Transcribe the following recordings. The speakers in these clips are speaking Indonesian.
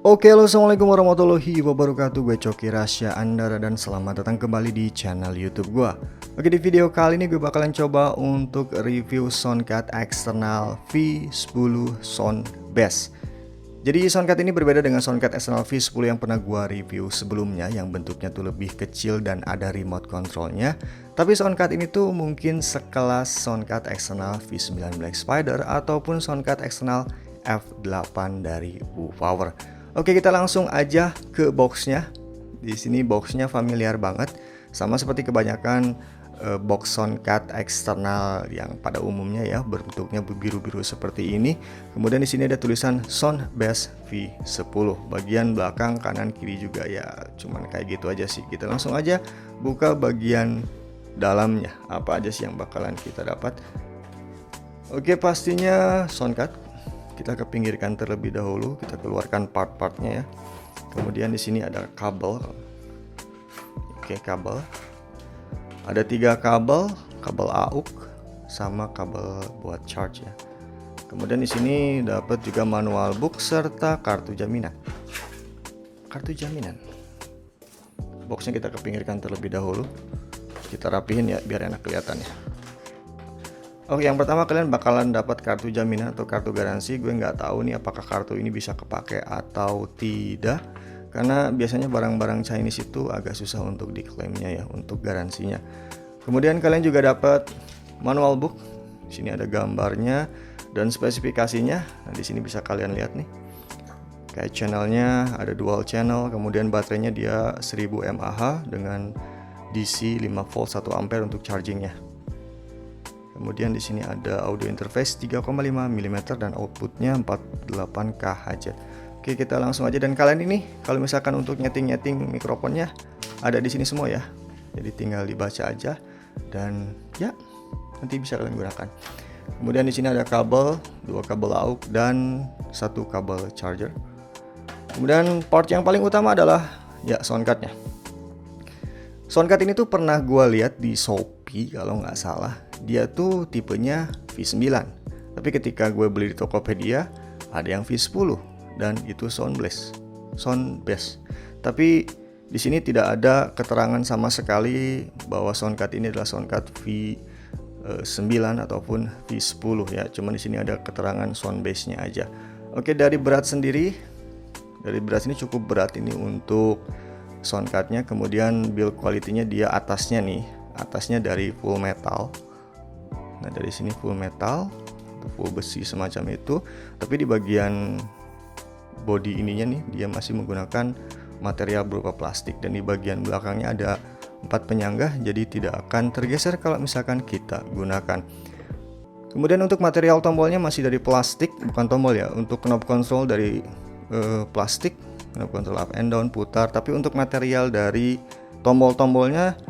Oke, halo, assalamualaikum warahmatullahi wabarakatuh. Gue Coki Rasya Andara dan selamat datang kembali di channel YouTube gue. Oke, di video kali ini gue bakalan coba untuk review soundcard eksternal V10 Sound Bass. Jadi soundcard ini berbeda dengan soundcard eksternal V10 yang pernah gue review sebelumnya, yang bentuknya tuh lebih kecil dan ada remote controlnya. Tapi soundcard ini tuh mungkin sekelas soundcard eksternal V9 Black Spider ataupun soundcard eksternal F8 dari Woopower. Oke, kita langsung aja ke boxnya. Di sini boxnya familiar banget, sama seperti kebanyakan box soundcard eksternal yang pada umumnya ya, bentuknya biru-biru seperti ini. Kemudian di sini ada tulisan Sound Bass V10. Bagian belakang, kanan, kiri juga ya, cuman kayak gitu aja sih. Kita langsung aja buka bagian dalamnya. Apa aja sih yang bakalan kita dapat? Oke, pastinya soundcard. Kita kepinggirkan terlebih dahulu, kita keluarkan part-partnya ya. Kemudian di sini ada kabel. Oke, kabel. Ada 3 kabel, kabel AUX sama kabel buat charge ya. Kemudian di sini dapat juga manual book serta kartu jaminan. Kartu jaminan. Boxnya kita kepinggirkan terlebih dahulu. Kita rapihin ya biar enak kelihatannya. Oke, yang pertama kalian bakalan dapat kartu jaminan atau kartu garansi. Gue nggak tahu nih apakah kartu ini bisa kepake atau tidak, karena biasanya barang-barang Chinese itu agak susah untuk diklaimnya ya, untuk garansinya. Kemudian kalian juga dapat manual book. Di sini ada gambarnya dan spesifikasinya. Nah, di sini bisa kalian lihat nih. Kayak channelnya ada dual channel, kemudian baterainya dia 1000 mAh dengan DC 5 volt 1 ampere untuk chargingnya. Kemudian di sini ada audio interface 3,5 mm dan outputnya 48 kHz. Oke, kita langsung aja. Dan kalian ini kalau misalkan untuk nyeting mikrofonnya ada di sini semua ya. Jadi tinggal dibaca aja dan ya nanti bisa kalian gunakan. Kemudian di sini ada kabel, 2 kabel AUX dan 1 kabel charger. Kemudian part yang paling utama adalah ya soundcardnya. Soundcard ini tuh pernah gue lihat di Shopee kalau nggak salah. Dia tuh tipenya V9. Tapi ketika gue beli di Tokopedia ada yang V10 dan itu sound bass. Tapi di sini tidak ada keterangan sama sekali bahwa soundcard ini adalah soundcard V9 ataupun V10 ya. Cuman di sini ada keterangan sound bass-nya aja. Oke, dari berat sendiri, dari berat ini cukup berat ini untuk soundcardnya. Kemudian build quality-nya dia atasnya dari full metal. Nah, dari sini full metal, full besi semacam itu. Tapi di bagian body ininya nih dia masih menggunakan material berupa plastik, dan di bagian belakangnya ada 4 penyangga, jadi tidak akan tergeser kalau misalkan kita gunakan. Kemudian untuk material tombolnya masih dari plastik, bukan tombol ya. Untuk knob control dari plastik, knob control up and down, putar. Tapi untuk material dari tombol-tombolnya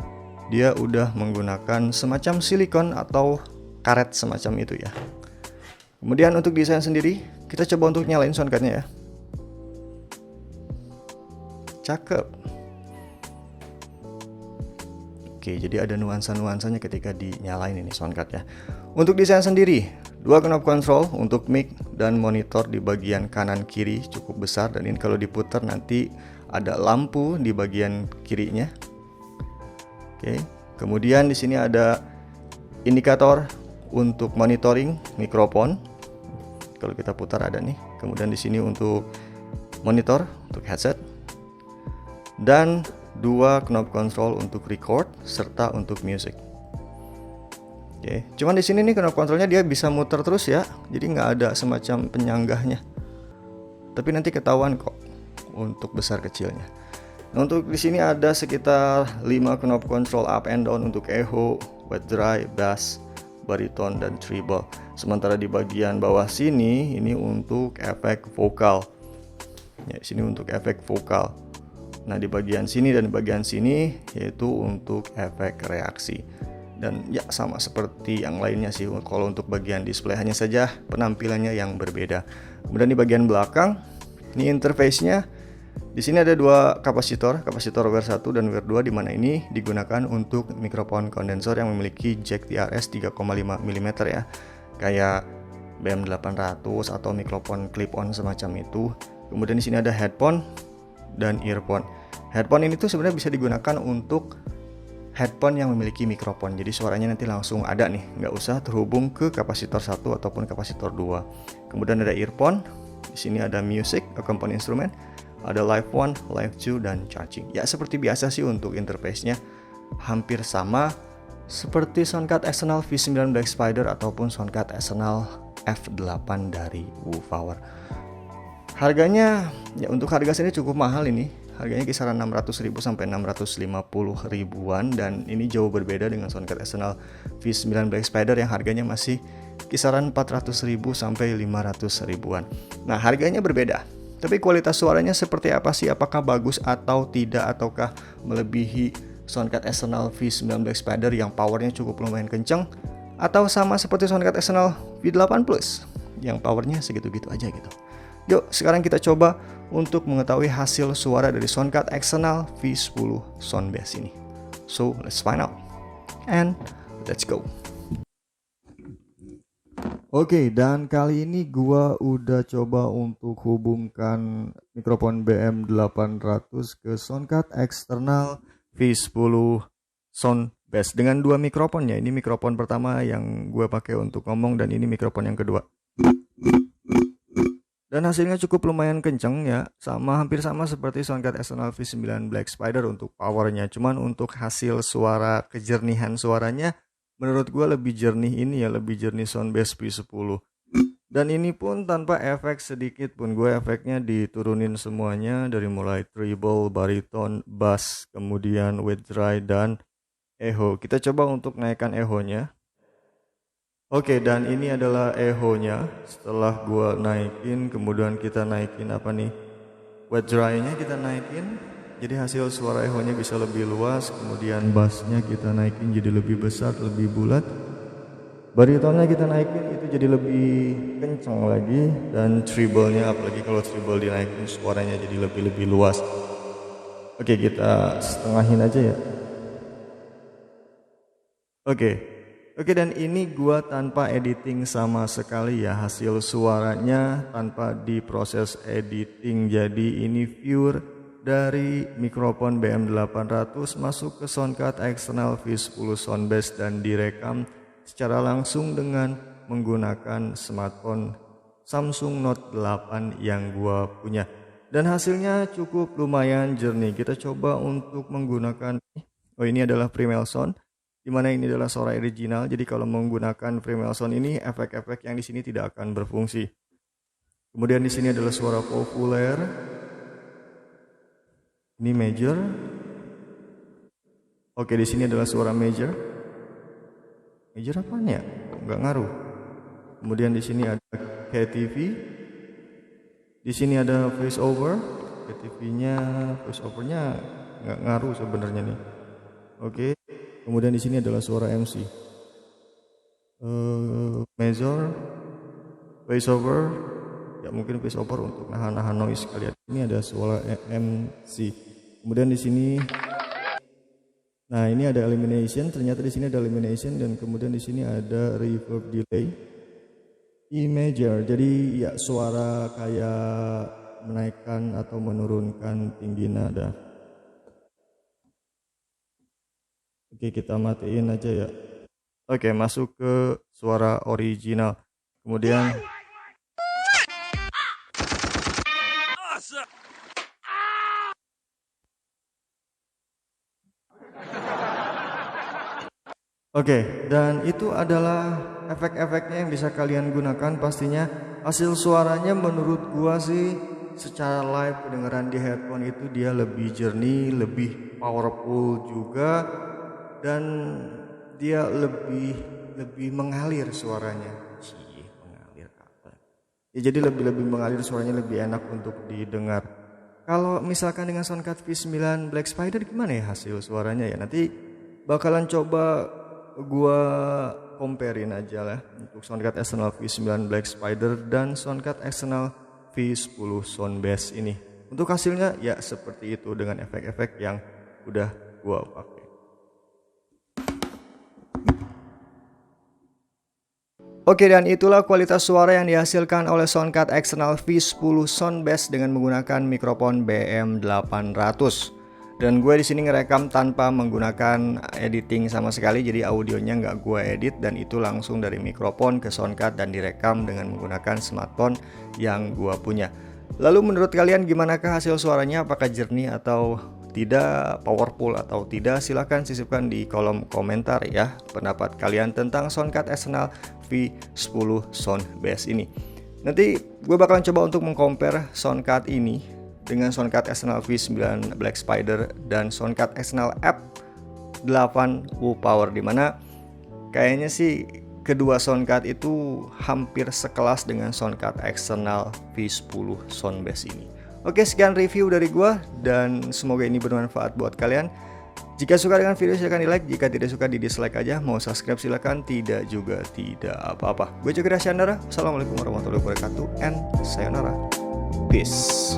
dia udah menggunakan semacam silikon atau karet semacam itu ya. Kemudian untuk desain sendiri, kita coba untuk nyalain soundcardnya ya. Cakep. Oke, jadi ada nuansa-nuansanya ketika dinyalain ini soundcardnya. Untuk desain sendiri, 2 knob control untuk mic dan monitor di bagian kanan kiri cukup besar, dan ini kalau diputar nanti ada lampu di bagian kirinya. Oke, kemudian di sini ada indikator untuk monitoring mikrofon. Kalau kita putar ada nih. Kemudian di sini untuk monitor untuk headset. Dan 2 knob control untuk record serta untuk music. Oke, cuman di sini nih knob controlnya dia bisa muter terus ya. Jadi nggak ada semacam penyanggahnya. Tapi nanti ketahuan kok untuk besar kecilnya. Nah, untuk di sini ada sekitar 5 knob control up and down untuk echo, wet dry, bass, bariton dan treble. Sementara di bagian bawah sini ini untuk efek vokal. Ya, sini untuk efek vokal. Nah, di bagian sini dan di bagian sini yaitu untuk efek reaksi. Dan ya sama seperti yang lainnya sih. Kalau untuk bagian display hanya saja penampilannya yang berbeda. Kemudian di bagian belakang ini interface-nya. Di sini ada 2 kapasitor WR1 dan WR2, di mana ini digunakan untuk mikrofon kondensor yang memiliki jack TRS 3,5 mm ya. Kayak BM800 atau mikrofon clip-on semacam itu. Kemudian di sini ada headphone dan earphone. Headphone ini tuh sebenarnya bisa digunakan untuk headphone yang memiliki mikrofon. Jadi suaranya nanti langsung ada nih, nggak usah terhubung ke kapasitor 1 ataupun kapasitor 2. Kemudian ada earphone. Di sini ada music, accompany instrument, ada live 1, live 2, dan charging. Ya seperti biasa sih untuk interface-nya hampir sama seperti soundcard eksternal V9 Black Spider ataupun soundcard eksternal F8 dari Wooftower. Harganya ya untuk harga sini cukup mahal ini. Harganya kisaran 600.000 sampai 650.000-an, dan ini jauh berbeda dengan soundcard eksternal V9 Black Spider yang harganya masih kisaran 400.000 sampai 500.000-an. Nah, harganya berbeda. Tapi kualitas suaranya seperti apa sih? Apakah bagus atau tidak, ataukah melebihi soundcard eksternal V9 Black Spider yang powernya cukup lumayan kencang, atau sama seperti soundcard eksternal V8 Plus yang powernya segitu-gitu aja gitu. Yuk, sekarang kita coba untuk mengetahui hasil suara dari soundcard eksternal V10 Soundbass ini. So, let's find out. And let's go. Oke, dan kali ini gua udah coba untuk hubungkan mikrofon BM800 ke soundcard eksternal V10 Soundbass dengan dua mikrofonnya. Ini mikrofon pertama yang gua pakai untuk ngomong, dan ini mikrofon yang kedua. Dan hasilnya cukup lumayan kenceng ya, hampir sama seperti soundcard eksternal V9 Black Spider untuk powernya. Cuman untuk hasil suara, kejernihan suaranya menurut gue lebih jernih ini ya, lebih jernih Soundbass V10. Dan ini pun tanpa efek sedikit pun, gue efeknya diturunin semuanya dari mulai treble, bariton, bass, kemudian wet dry, dan echo. Kita coba untuk naikkan echo-nya. Oke, dan ini adalah echo-nya. Setelah gua naikin, kemudian kita naikin apa nih? Wet dry-nya kita naikin. Jadi hasil suara echo-nya bisa lebih luas. Kemudian bass-nya kita naikin jadi lebih besar, lebih bulat. Baritonnya kita naikin itu jadi lebih kencang lagi. Dan treble-nya, apalagi kalau treble dinaikin, suaranya jadi lebih luas. Oke, kita setengahin aja ya. Oke, dan ini gua tanpa editing sama sekali ya, hasil suaranya tanpa diproses editing. Jadi ini pure dari mikrofon BM800 masuk ke soundcard eksternal V10 Soundbass dan direkam secara langsung dengan menggunakan smartphone Samsung Note 8 yang gua punya. Dan hasilnya cukup lumayan jernih. Kita coba untuk menggunakan, ini adalah Primal Sound, dimana ini adalah suara original. Jadi kalau menggunakan Primal Sound ini, efek-efek yang di sini tidak akan berfungsi. Kemudian di sini adalah suara populer. Ini major. Oke, di sini adalah suara major. Major apaan ya? Nggak ngaruh. Kemudian di sini ada KTV. Di sini ada voice over. KTV-nya, voice over-nya nggak ngaruh sebenarnya nih. Oke. Kemudian di sini adalah suara MC, major, voiceover, ya mungkin voiceover untuk nahan noise kalian. Ini ada suara MC. Kemudian di sini, nah ini ada elimination. Ternyata di sini ada elimination, dan kemudian di sini ada reverb delay. E major, jadi ya suara kayak menaikkan atau menurunkan tinggi nada. Oke, kita matiin aja ya. Oke, masuk ke suara original. Kemudian Oke, dan itu adalah efek-efeknya yang bisa kalian gunakan. Pastinya hasil suaranya menurut gua sih secara live kedengaran di headphone itu dia lebih jernih, lebih powerful juga, dan dia lebih mengalir suaranya. Mengalir apa? Ya, jadi lebih mengalir, suaranya lebih enak untuk didengar. Kalau misalkan dengan soundcard V9 Black Spider gimana ya hasil suaranya ya? Nanti bakalan coba gua comparein aja lah untuk soundcard eksternal V9 Black Spider dan soundcard eksternal V10 Soundbass ini. Untuk hasilnya ya seperti itu dengan efek-efek yang udah gua pakai. Oke, dan itulah kualitas suara yang dihasilkan oleh Soundcard eksternal V10 Soundbass dengan menggunakan mikrofon BM800. Dan gue di sini ngerekam tanpa menggunakan editing sama sekali, jadi audionya nggak gue edit dan itu langsung dari mikrofon ke Soundcard dan direkam dengan menggunakan smartphone yang gue punya. Lalu menurut kalian gimanakah hasil suaranya? Apakah jernih atau tidak, powerful atau tidak? Silahkan sisipkan di kolom komentar ya pendapat kalian tentang Soundcard eksternal V10 Soundbass ini. Nanti gue bakalan coba untuk mengcompare Soundcard ini dengan Soundcard eksternal V9 Black Spider dan Soundcard eksternal F8 WooPower, dimana kayaknya sih kedua soundcard itu hampir sekelas dengan Soundcard eksternal V10 Soundbass ini. Oke, sekian review dari gua dan semoga ini bermanfaat buat kalian. Jika suka dengan video silahkan di like, jika tidak suka di dislike aja, mau subscribe silahkan, tidak juga tidak apa-apa. Gue Coki Rasya Andara, Assalamualaikum warahmatullahi wabarakatuh, and sayonara, peace.